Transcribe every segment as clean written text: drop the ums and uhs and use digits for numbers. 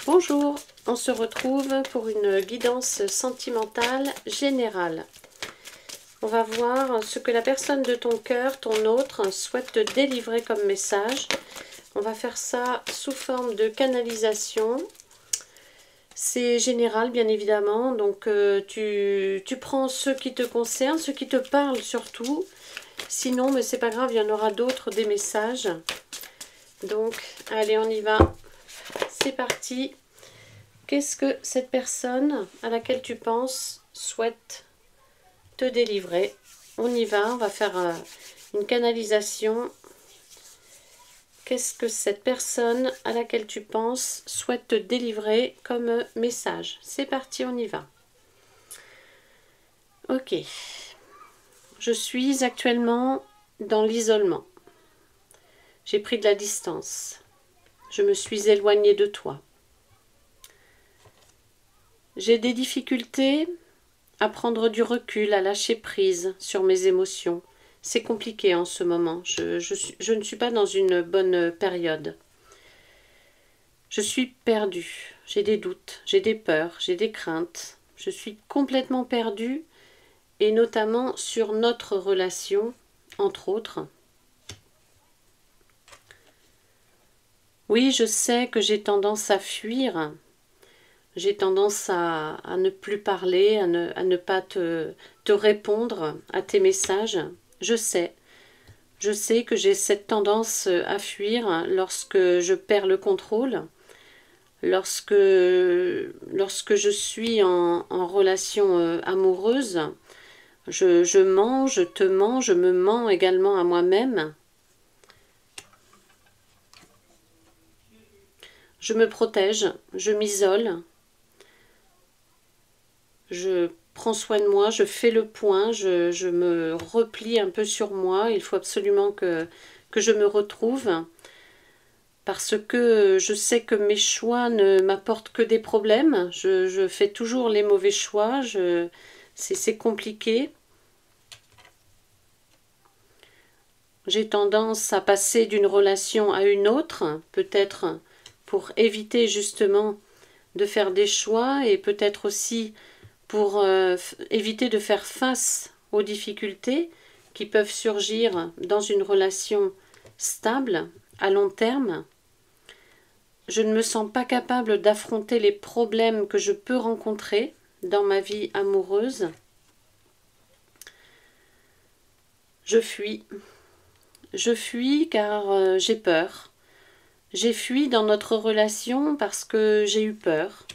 Bonjour, on se retrouve pour une guidance sentimentale générale. On va voir ce que la personne de ton cœur, ton autre, souhaite te délivrer comme message. On va faire ça sous forme de canalisation. C'est général, bien évidemment, donc tu prends ceux qui te concernent, ceux qui te parlent surtout. Sinon, mais c'est pas grave, il y en aura d'autres, des messages. Donc, allez, on y va. C'est parti. Qu'est-ce que cette personne à laquelle tu penses souhaite te délivrer? On y va, on va faire une canalisation. Qu'est-ce que cette personne à laquelle tu penses souhaite te délivrer comme message? C'est parti, on y va. Ok. Je suis actuellement dans l'isolement. J'ai pris de la distance. Je me suis éloignée de toi. J'ai des difficultés à prendre du recul, à lâcher prise sur mes émotions. C'est compliqué en ce moment. Je ne suis pas dans une bonne période. Je suis perdue. J'ai des doutes, j'ai des peurs, j'ai des craintes. Je suis complètement perdue, et notamment sur notre relation, entre autres. Oui, je sais que j'ai tendance à fuir. J'ai tendance à ne plus parler, à ne pas te répondre à tes messages. Je sais que j'ai cette tendance à fuir lorsque je perds le contrôle, lorsque je suis en relation amoureuse. Je mens, je te mens, je me mens également à moi-même. Je me protège, je m'isole. Je prends soin de moi, je fais le point, je me replie un peu sur moi. Il faut absolument que je me retrouve parce que je sais que mes choix ne m'apportent que des problèmes. Je fais toujours les mauvais choix, c'est compliqué. J'ai tendance à passer d'une relation à une autre, peut-être pour éviter justement de faire des choix et peut-être aussi pour éviter de faire face aux difficultés qui peuvent surgir dans une relation stable, à long terme. Je ne me sens pas capable d'affronter les problèmes que je peux rencontrer dans ma vie amoureuse. Je fuis. Je fuis car j'ai peur. J'ai fui dans notre relation parce que j'ai eu peur.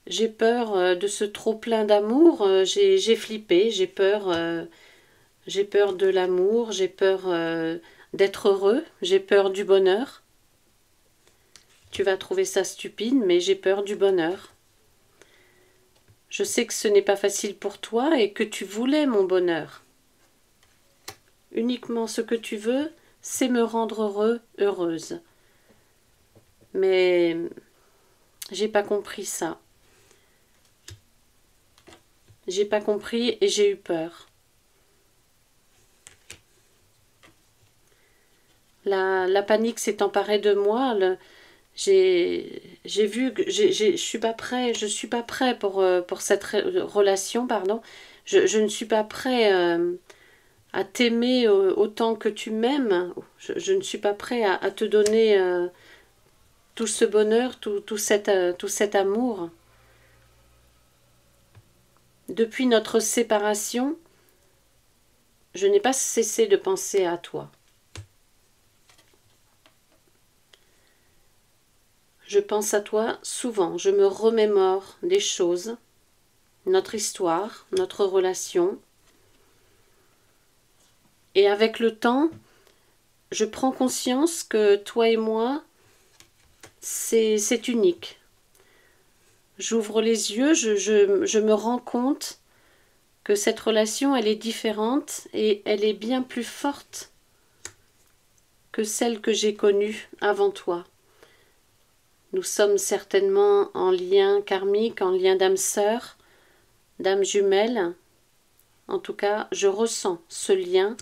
J'ai peur de ce trop-plein d'amour, j'ai flippé, j'ai peur de l'amour, j'ai peur d'être heureux, j'ai peur du bonheur. Tu vas trouver ça stupide, mais j'ai peur du bonheur. Je sais que ce n'est pas facile pour toi et que tu voulais mon bonheur. Uniquement ce que tu veux, c'est me rendre heureux, heureuse. Mais j'ai pas compris ça. J'ai pas compris et j'ai eu peur. La panique s'est emparée de moi. J'ai vu que je suis pas prêt pour cette relation, pardon. Je ne suis pas prêt à t'aimer autant que tu m'aimes. Je ne suis pas prêt à te donner tout ce bonheur, tout cet amour. Depuis notre séparation, je n'ai pas cessé de penser à toi. Je pense à toi souvent, je me remémore des choses, notre histoire, notre relation. Et avec le temps, je prends conscience que toi et moi, c'est unique. J'ouvre les yeux, je me rends compte que cette relation, elle est différente et elle est bien plus forte que celle que j'ai connue avant toi. Nous sommes certainement en lien karmique, en lien d'âme sœur, d'âme jumelle. En tout cas, je ressens ce lien,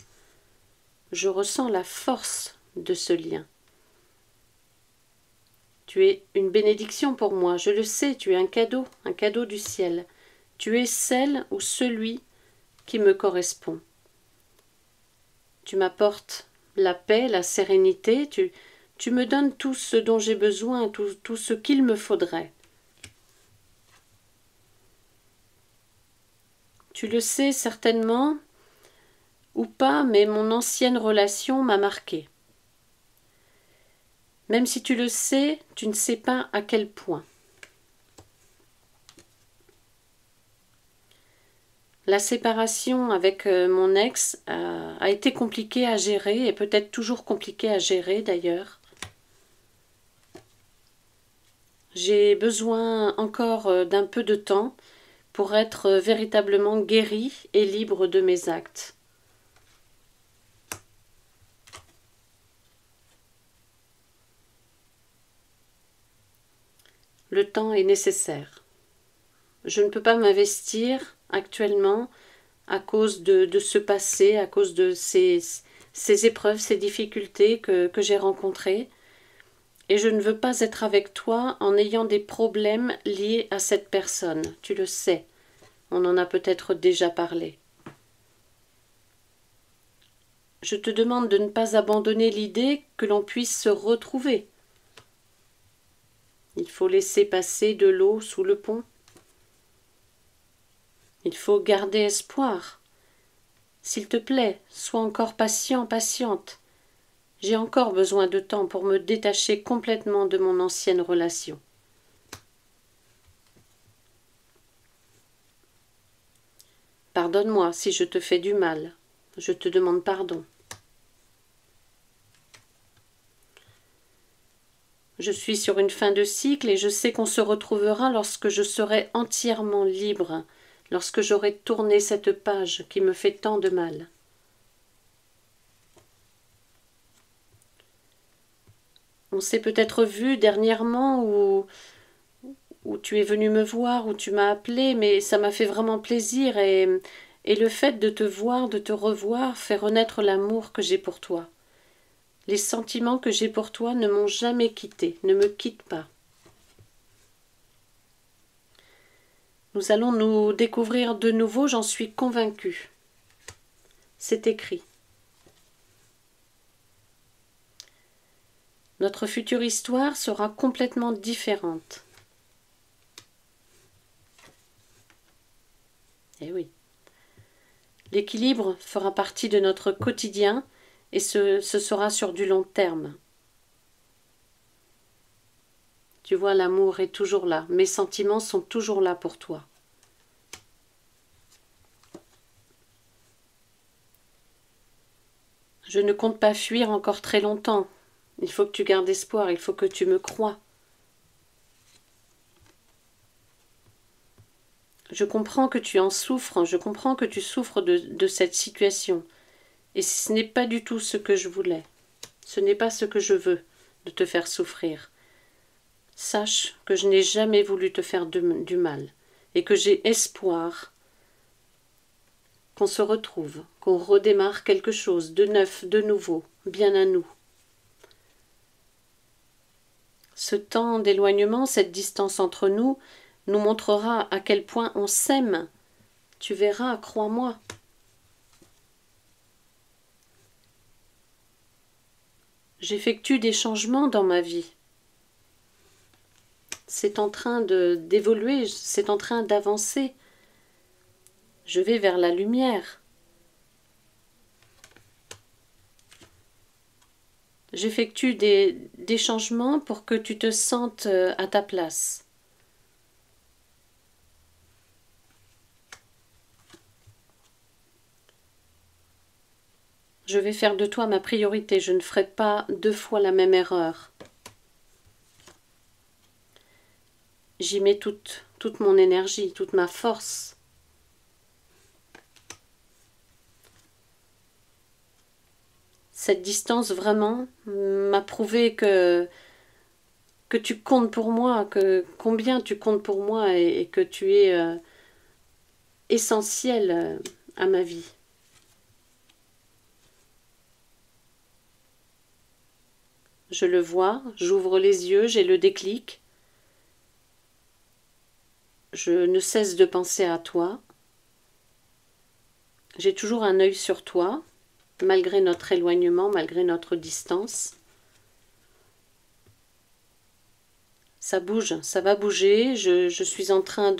je ressens la force de ce lien. Tu es une bénédiction pour moi, je le sais, tu es un cadeau du ciel. Tu es celle ou celui qui me correspond. Tu m'apportes la paix, la sérénité, tu me donnes tout ce dont j'ai besoin, tout ce qu'il me faudrait. Tu le sais certainement, ou pas, mais mon ancienne relation m'a marquée. Même si tu le sais, tu ne sais pas à quel point. La séparation avec mon ex a été compliquée à gérer, et peut-être toujours compliquée à gérer d'ailleurs. J'ai besoin encore d'un peu de temps pour être véritablement guérie et libre de mes actes. Le temps est nécessaire. Je ne peux pas m'investir actuellement à cause de ce passé, à cause de ces épreuves, ces difficultés que j'ai rencontrées. Et je ne veux pas être avec toi en ayant des problèmes liés à cette personne. Tu le sais, on en a peut-être déjà parlé. Je te demande de ne pas abandonner l'idée que l'on puisse se retrouver. Il faut laisser passer de l'eau sous le pont. Il faut garder espoir. S'il te plaît, sois encore patient, patiente. J'ai encore besoin de temps pour me détacher complètement de mon ancienne relation. Pardonne-moi si je te fais du mal. Je te demande pardon. Je suis sur une fin de cycle et je sais qu'on se retrouvera lorsque je serai entièrement libre, lorsque j'aurai tourné cette page qui me fait tant de mal. On s'est peut-être vu dernièrement où tu es venu me voir, où tu m'as appelé, mais ça m'a fait vraiment plaisir et le fait de te voir, de te revoir, fait renaître l'amour que j'ai pour toi. Les sentiments que j'ai pour toi ne m'ont jamais quitté, ne me quittent pas. Nous allons nous découvrir de nouveau, j'en suis convaincue. C'est écrit. Notre future histoire sera complètement différente. Eh oui. L'équilibre fera partie de notre quotidien et ce sera sur du long terme. Tu vois, l'amour est toujours là. Mes sentiments sont toujours là pour toi. Je ne compte pas fuir encore très longtemps. Il faut que tu gardes espoir, il faut que tu me crois. Je comprends que tu en souffres, je comprends que tu souffres de cette situation. Et ce n'est pas du tout ce que je voulais. Ce n'est pas ce que je veux, de te faire souffrir. Sache que je n'ai jamais voulu te faire du mal et que j'ai espoir qu'on se retrouve, qu'on redémarre quelque chose de neuf, de nouveau, bien à nous. Ce temps d'éloignement, cette distance entre nous, nous montrera à quel point on s'aime. Tu verras, crois-moi. J'effectue des changements dans ma vie. C'est en train d'évoluer, c'est en train d'avancer. Je vais vers la lumière. J'effectue des changements pour que tu te sentes à ta place. Je vais faire de toi ma priorité, je ne ferai pas 2 fois la même erreur. J'y mets toute mon énergie, toute ma force. Cette distance vraiment m'a prouvé que tu comptes pour moi, que combien tu comptes pour moi et que tu es essentiel à ma vie. je le vois, j'ouvre les yeux, j'ai le déclic. Je ne cesse de penser à toi. J'ai toujours un œil sur toi, malgré notre éloignement, malgré notre distance. Ça bouge, ça va bouger. Je suis en train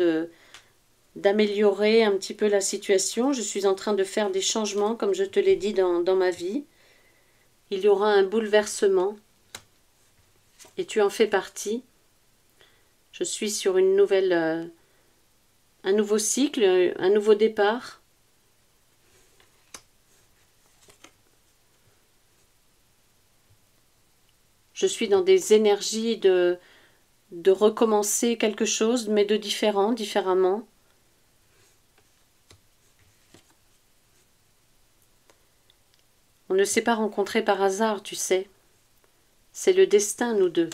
d'améliorer un petit peu la situation. Je suis en train de faire des changements, comme je te l'ai dit, dans ma vie. Il y aura un bouleversement. Et tu en fais partie. Je suis sur une nouvelle, un nouveau cycle, un nouveau départ. Je suis dans des énergies de recommencer quelque chose, mais de différent, différemment. On ne s'est pas rencontrés par hasard, tu sais. C'est le destin, nous deux.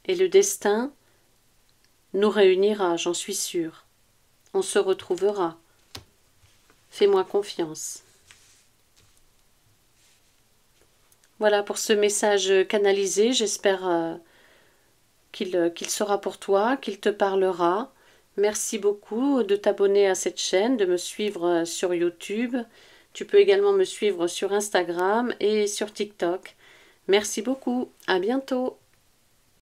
Et le destin nous réunira, j'en suis sûre. On se retrouvera. Fais-moi confiance. Voilà pour ce message canalisé. J'espère qu'il sera pour toi, qu'il te parlera. Merci beaucoup de t'abonner à cette chaîne, de me suivre sur YouTube. Tu peux également me suivre sur Instagram et sur TikTok. Merci beaucoup. À bientôt.